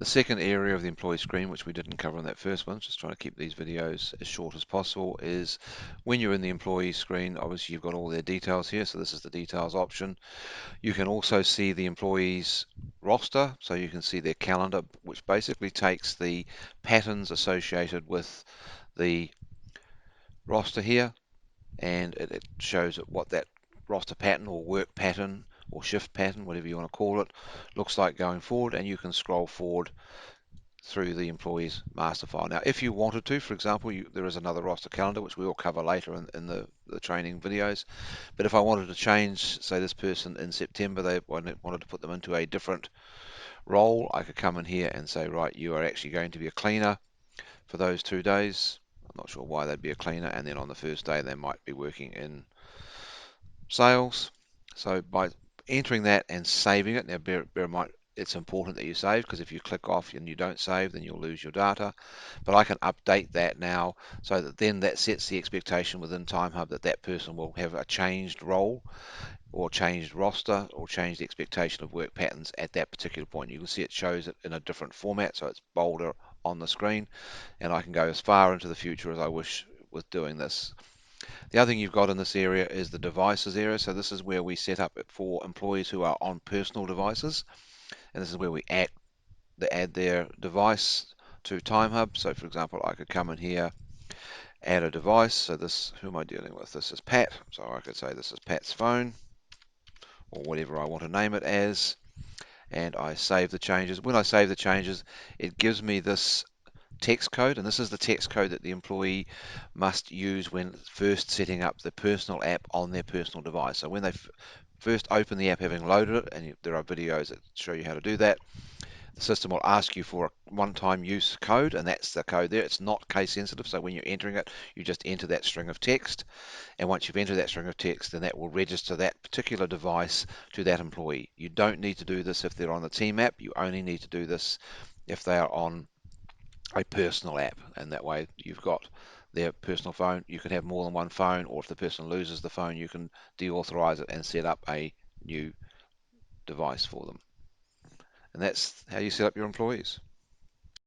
The second area of the employee screen, which we didn't cover in that first one, just trying to keep these videos as short as possible, is when you're in the employee screen, obviously you've got all their details here. So this is the details option. You can also see the employees roster, so you can see their calendar, which basically takes the patterns associated with the roster here, and it shows what that roster pattern or work pattern or shift pattern, whatever you want to call it, looks like going forward, and you can scroll forward through the employee's master file. Now, if you wanted to, for example, there is another roster calendar, which we will cover later in the training videos. But if I wanted to change, say, this person in September, they wanted to put them into a different role, I could come in here and say, right, you are actually going to be a cleaner for those 2 days. I'm not sure why they'd be a cleaner, and then on the first day they might be working in sales. So by entering that and saving it, now bear in mind it's important that you save, because if you click off and you don't save, then you'll lose your data. But I can update that now so that then that sets the expectation within TimeHub that that person will have a changed role or changed roster or changed expectation of work patterns at that particular point. You can see it shows it in a different format, so it's bolder on the screen, and I can go as far into the future as I wish with doing this. The other thing you've got in this area is the devices area. So this is where we set up it for employees who are on personal devices, and this is where we add their device to TimeHub. So for example, I could come in here, add a device. So this, who am I dealing with? This is Pat. So I could say this is Pat's phone, or whatever I want to name it as, and I save the changes. When I save the changes, it gives me this text code, and this is the text code that the employee must use when first setting up the personal app on their personal device. So when they first open the app, having loaded it, and there are videos that show you how to do that, the system will ask you for a one-time use code, and that's the code there. It's not case sensitive, so when you're entering it, you just enter that string of text, and once you've entered that string of text, then that will register that particular device to that employee. You don't need to do this if they're on the team app. You only need to do this if they are on a personal app, and that way you've got their personal phone. You can have more than one phone, or if the person loses the phone, you can deauthorize it and set up a new device for them. And that's how you set up your employees.